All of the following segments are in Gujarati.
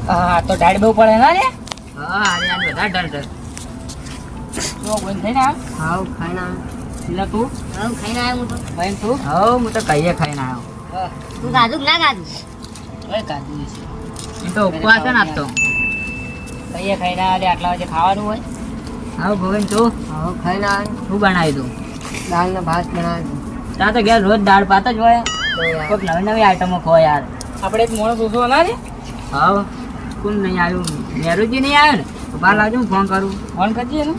હા તો ડાળ બહુ પડે ના રે. હા અરે આ બધા ડર તો બંધ થઈને આવ. હાવ ખાઈને આવ્યો એટલે તું હાવ ખાઈને આવ્યો હું તો ભાઈ તું હાવ હું તો કહીએ ખાઈને આવ્યો તું ગાધું કે ના ગાધું? ભાઈ કાઢી છે એ તો ઉપવાસ છે ને આજ તો કહીએ ખાઈને આલે આટલા વાગે ખાવાનું હોય. હાવ ગોવિંદ તું હાવ ખાઈને આવ્યો. શું બનાવી તું દાળ ને ભાત બનાવ્યું. ત્યાં તો ઘેર રોજ દાળ ભાત જ હોય તો યાર કોઈક નવી નવી આઈટમો ખો યાર આપણે એક માણસ ઓછો ના રે. હાવ કોણ નહીં આવ્યું મેરુજી નહીં આવ્યો ને તો બહાર લાવજો હું ફોન કરું ફોન કરજે ને.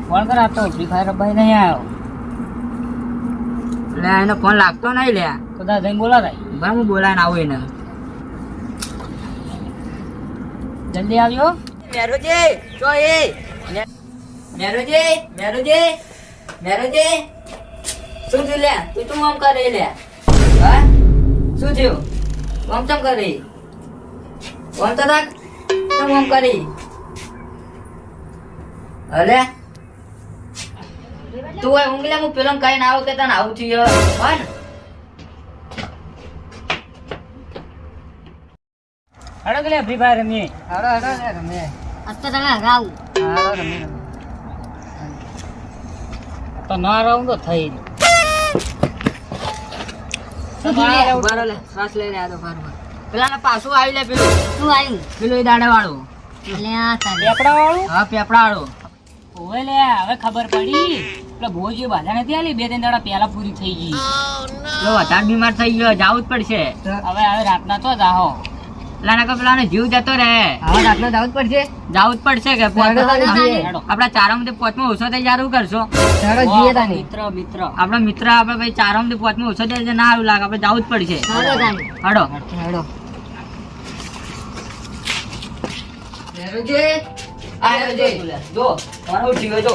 ફોન કર આપતો ફ્રી ફાયર ભાઈ નહીં આવ્યો એટલે એનો ફોન લાગતો નહીં લે તો તાર જઈને બોલાવાય. ભાઈ હું બોલાવીને આવું એને જલ્દી આવ્યો. મેરુજી જો એ મેરુજી મેરુજી મેરુજી શું થયું લે તું આમ કરે લે હા શું થયું આમ ચમ કરી આમ તો રાખ ચમ આમ કરી અલે તું હોય ઊંઘ લે હું પેલો કઈ ના આવું કે તને આવું થયું હા ને હડો કે લે ફ્રી ફાયર રમીએ. હાડો હાડો લે રમે. આજ તો તને હરાવું. હાડો રમે રમે. તો ના રહું તો થઈ જ. શું થયું લે? ઉભા રહો લે શ્વાસ લઈને આ તો બાર પેલા ને પાછું આવી લે પેલું શું આવ્યું? પેલું એ દાડા વાળું એટલે આ તારે. પેપડા વાળું હા પેપડા વાળું ઓવે લે હવે ખબર પડી. પેલા ભોજી બાધા નથી આલી 2-3 દાડા પહેલા પૂરી થઈ ગઈ. પેલો વધારે બીમાર થઈ ગયો જવું જ પડશે હવે રાતના તો જાહો. પેલા ને જીવ જતો રહે હવે રાતનો દાવ જ પડશે. જવું જ પડશે કે હેડો તાને જઈએ. આપડા ચારામાંથી પોચમાં ઓછો થઈ જાય કરશો ચાલો જઈએ તાને. મિત્ર મિત્ર આપડા મિત્ર આપડે ભાઈ ચારામાંથી પોચમાં ઓછો થઈ જાય ના સારું લાગે આપડે જવું જ પડશે હાડો તાને. હડો હાડો. જો મારો જીવ જો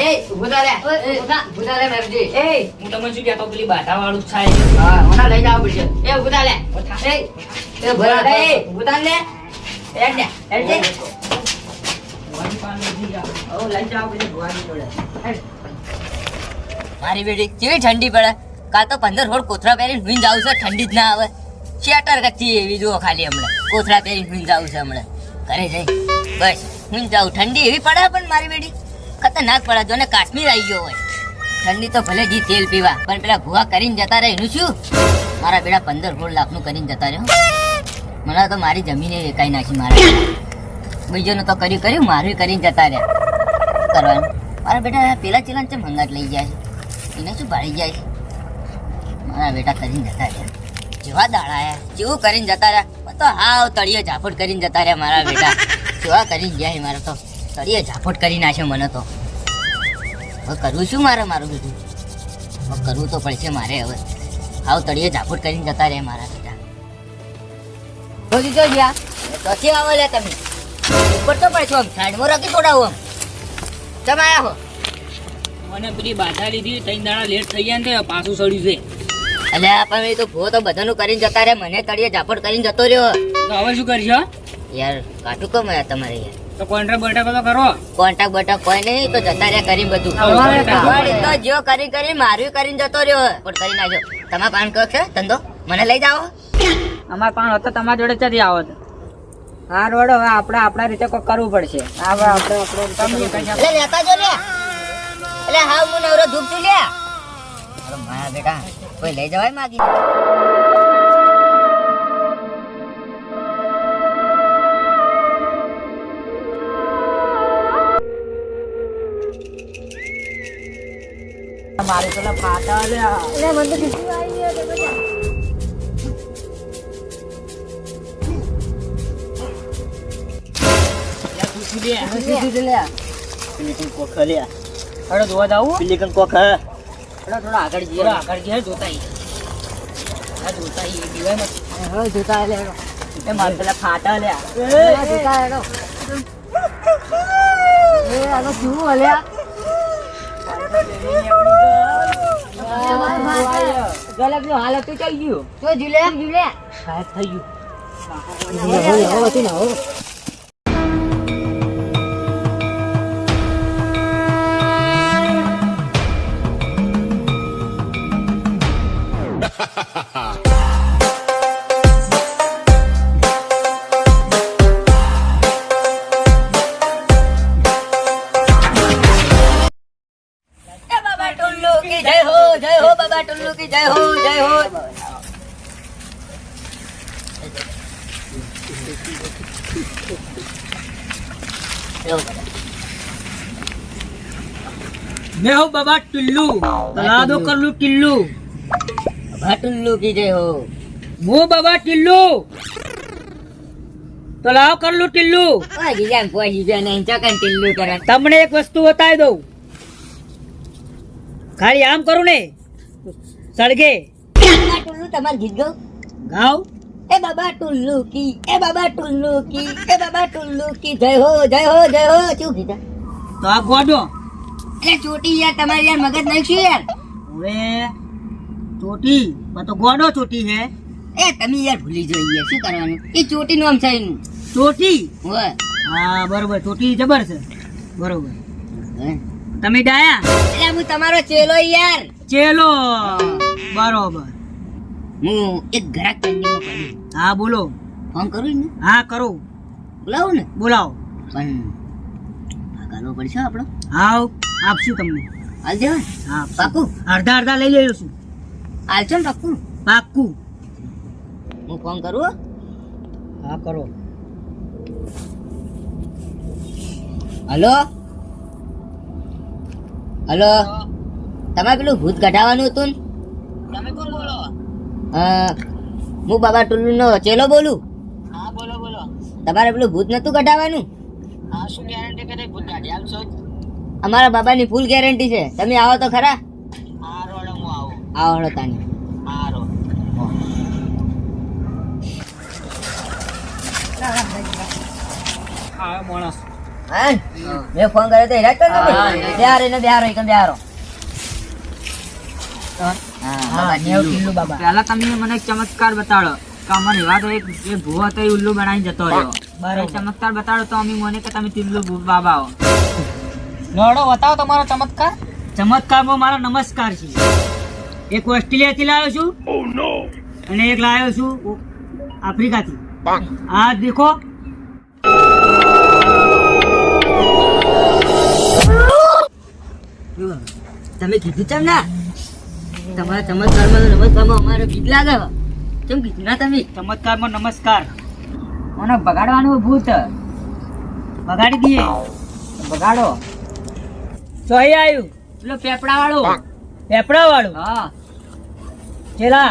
એ ઉભો થા લે ઉભો થા લે મેરજી એ હું તમને શું કહેતો પેલી બાધા વાળું જ થાય. હા ઓના લઈ જાવ પડશે એ ઉભો થા લે એ ભરા લે ઉભો થા લે એ ને એ જે ઓ લઈ જાવ પડશે ભવાની જોડે મારી બેટી કેવી ઠંડી પડે કાલ તો 15 હોડ કોથળા પહેરીને હુઈ જાવ છે ઠંડી જ ના આવે શેટર કચ્છી એવી જુઓ ખાલી હમણાં કોથળા પહેરીને હુઈ જાવ છે હમણાં ઘરે જઈ બસ હુઈ જાવ ઠંડી એવી પડે પણ મારી બેટી ખતરનાક પડે જો ને કાશ્મીર આવી ગયો હોય ઠંડી તો ભલે જી તેલ પીવા પણ પેલા ભૂવા કરીને જતા રહે એનું શું મારા બેટા 15 લાખનું કરીને જતા રહ્યો મને તો મારી જમીને વેકાઈ નાખી મારા બીજોનું તો કર્યું મારું કરીને જતા રહ્યા કરવાનું મારા બેટા પેલા ચીલાને ચમ હંગાટ લઈ જાય એને શું ભાળી જાય મારા બેટા કરીને જતા રહ્યા જેવા દાડા જેવું કરીને જતા રહ્યા તો હાવ તળિયે ઝાપટ કરીને જતા રહ્યા મારા બેટા જેવા કરીને ગયા મારે તો તળિયે ઝાપટ કરી નાખ્યો મને તો હવે કરવું શું મારું બધું હવે કરવું તો પડશે મારે હવે હાવ તળિયે ઝાપટ કરીને જતા રહ્યા મારા બેટા તો ગયા કથી આવો લે તમે ઉપર તો પડશો આમ સાઈડમાં રાખી તોડાવો આમ તમે આયા હો મને પેલી બાધા લીધી 3 દાડા લેટ થઈ ગયા ને તે પાછું સડ્યું છે. અલ્યા પણ એ તો ભૂવો તો બધાનું કરીને જતા રહ્યા મને તળિયે ઝાપટ કરીને જતો રહ્યો તો હવે શું કરશો? યાર કાઠું કમ આયા તમારે યાર તો કોન્ટ્રાક્ટ બટાકો તો કરો. કોન્ટેક્ટ બટા કોઈ નહીં તો જતા રહ્યા કરી બધું અમારે પણ એ તો જો કરી મારું કરીને જતો રહ્યો પણ કરી નાખ્યો તમારા પાન કહો છે ધંધો મને લઈ જાઓ અમાર પાણ હતો તમારા જોડે ચડી આવો તો હા રોડ હવે આપણે આપણા રીતે કોઈ કરવું પડશે. એટલે લેતા જો લે એટલે હા હું નવરો ધૂપ છું લે અરે મારા બેટા કોઈ લઈ જવાય માગી મારે પેલા ફાટા લ્યા. એટલે મને તો બીજું આવી ગયું તો બધા. હડો જોવા જાવું થોડા આગળ જઈએ થોડા આગળ જઈએ જોતા આવીએ. આ જોતા આવીએ દિવાયમાં હવે જોતા લે હેડો. એ મારે પેલા ફાટા લ્યા. જોતા હેડો. એ આનો શું હલ્યા? ગલક નું હાલત તો થઈ ગયું. તો જીલે જીલે. સાહેબ થઈ ગયું. હવે હતી ને હવે. की जय हो बाबा टुल्लू की जय हो मैं हूँ बाबा टुल्लू तलादो कर लू टिल्लू बाबा टुल्लू की जय हो હું બાબા ટિલ્લુ તલાવ કર લુ ટિલ્લુ પહોંચી ગયા નહીં ચકન ટિલ્લુ કરે તમને એક વસ્તુ બતાવી દઉં ખાલી આમ કરું ને સળગે બાબા ટુલ્લુ તમાર ગીત ગાઓ ગાવ એ બાબા ટુલ્લુ કી એ બાબા ટુલ્લુ કી એ બાબા ટુલ્લુ કી જય હો શું કીધા તો આ ગોડો એ ચોટી યાર તમારી યાર મગજ નાખ્યું યાર હવે ચોટી તો ગોડો ચોટી હે એ તમે યાર ભૂલી જોઈએ શું કરવાનું એ ચોટી નું આમ છે એનું ચોટી હોય હા બરોબર ચોટી જબર છે બરોબર હે? તમે ડાયા એટલે હું તમારો ચેલો યાર ચેલો બરોબર હું એક ઘરાક પેન્ડિંગમાં પડ્યું હા બોલો ફોન કરું ને હા કરો બોલાવું ને બોલાવો પણ ભાગાલો પડશે આપણો હાવ આપશું તમને હાલ દેવા હા પાકું અડધા અડધા લઈ લેજો છું હાલશો ને પાકું પાક્કું હું ફોન કરું હો? હા કરો હલો હલો તમારે પેલું ભૂત કઢાવવાનું હતું ને? તમે કોણ બોલો હું બાબા ટુલ્લુ નો ચેલો બોલું હા બોલો બોલો તમારે પેલું ભૂત નતું કઢાવવાનું હા શું ગેરંટી કરે ભૂત ગાડી આલશો અમારા બાબાની ફૂલ ગેરંટી છે તમે આવો તો ખરા હા રોડ હું આવું આવો હળો તાની હા રો હા માણસ હા મેં ફોન કર્યો તો હેરાજ તો હા, બિહારો ને બિહારો એકમ બિહારો પહેલા તમે મને એક ચમત્કાર બતાડો કે અમને એવા તો એક ભૂવો હતો એ ઉલ્લુ બનાવી જતો રહ્યો એ ચમત્કાર બતાડો તો અમે મને કે તમે ટિલ્લુ બાબા આવો લોડો બતાવો તમારો ચમત્કાર ચમત્કારમાં મારો નમસ્કાર છે એક ઓસ્ટ્રેલિયાથી લાવ્યો છું અને એક લાવ્યો છું આફ્રિકાથી આ દેખો તમે કીધું ચમ ના તમારા ચમત્કારમાં નમસ્કારમાં અમારે બીક લાગે કેમ કીધું ના તમે ચમત્કારમાં નમસ્કાર મને બગાડવાનું ભૂત બગાડી દઈએ બગાડો ચોહી આવ્યું પેલો પેપડા વાળું હા ચેલા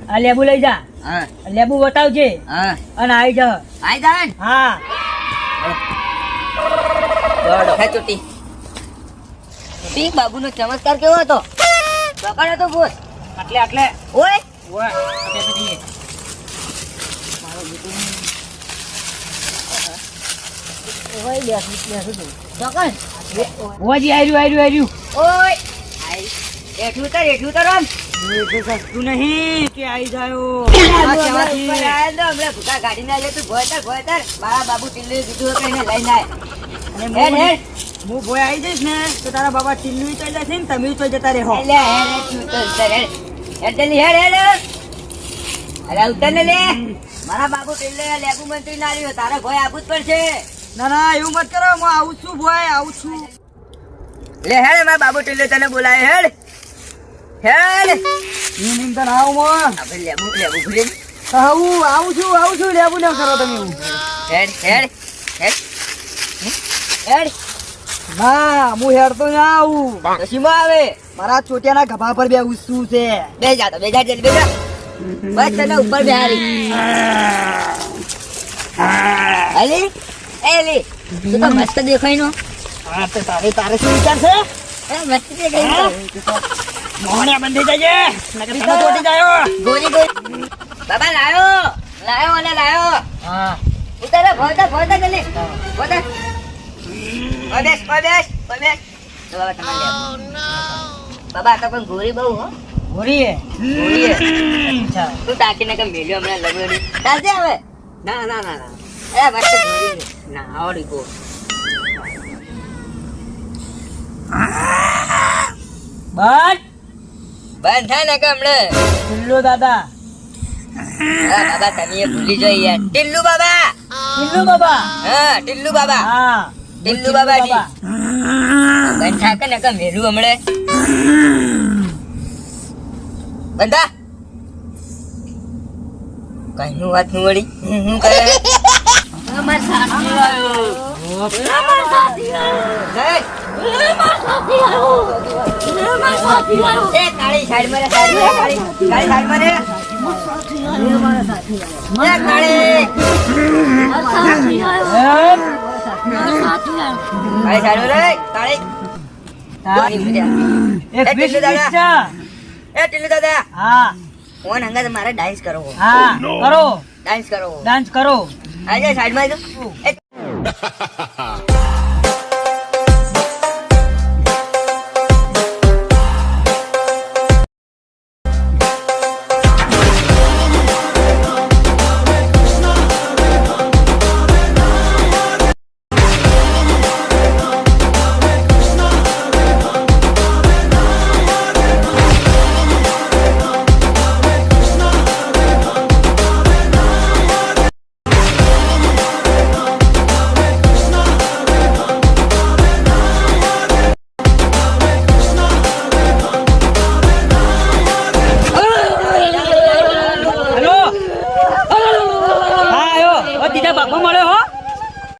આ લેબુ લઈ જા હા લેબુ બતાવજે હા અને આવી જા આઈ જાન હા દોડો હે ચોટી ચોટી બાબુનો ચમત્કાર કેવો હતો બગાડ્યો તો ભૂત આટલે ઓય ઓય આપે દઈએ ઓય બેસું ચોકન ઓજી આવ્યું ઓય આઈ એઠું ઉતર આમ સસ્તું નહીં કે આવી જાયો ઉપર આયા તો હમણાં ભૂકા ગાડી ના લે તું ભોયતર મારા બાબુ ટિલ્લુ કીધું કે એને લઈને આય અને હેડ હેડ હું ભોય આવી જઈશ ને તો તારા બાબા ટિલ્લુ ચાલી જશે ને તમે તો જતા રહો લે હેડ તું તો ઉતર હેડ જલ્દી હેડ અરે ઉતર ને લે મારા બાબુ ટિલ્લુ લેબુ મંત્રી ના રહ્યો તારે ભોય આબુ જ પડશે ના ના એવું મત કરો હું આવું છું ભોય આવું છું લે હેડ મારા બાબુ ટિલ્લુ તને બોલાય હેડ હું નિંતન આવું મો આપણે લેબુ ભૂલે આવું છું લેબુ ને કરો તમે એવું હેડ ના હું હેડતો ના આવું કશીમાં આવે મારા ચોટિયાના ગભા પર બે ઉસું છે બે જા જલ્દી બે જા બસ તને ઉપર બેહારી અલી એલી તું તો મસ્ત દેખાય નો હા તો તારે શું વિચાર છે મસ્ત દેખાય મોહણિયા બંધી જજે નકર તને ચોટી જાયો ગોલી બાબા લાયો હા ઉતારે ભોતા જલ્દી ભોતા ઓય બેસ તો બાબા તમારે બાબા તો પણ ગોરી બહુ હો ગોરી હે અચ્છા તું ટાકીને કે મેલ્યો હમણાં લગડી ચાલશે હવે ના એ મસ્ત ગોરી ના આવડી ગો બંધ થાય ને કે હમણાં ટિલ્લુ દાદા હા બાબા તમે એ ભૂલી જાય યાર ટિલ્લુ બાબા ટિલ્લુ બાબા હા ટિલ્લુ બાબા હા ટિલ્લુ બાબાજી બંધ થાકે ને કે મેલું હમણે બંધા કઈનું વાત નું વળી હું કરે અમાર સાથી આવ્યો અમાર સાથી આવ્યો અમાર સાથી આવ્યો અમાર સાથી આવ્યો એ કાળી સાઈડ માં કાળી સાઈડ માં રે અમાર સાથી આવ્યો અમાર સાથી આવ્યો એ કાળી અમાર સાથી આવ્યો અમાર સાથી આવ્યો કાળી સાઈડ માં રે કાળી એક વીસ છે. એ ટિલ્લુ દાદા હા ફોન હંગા મારે ડાન્સ કરો હા કરો ડાન્સ કરો ડાન્સ કરો આજે સાઈડ માં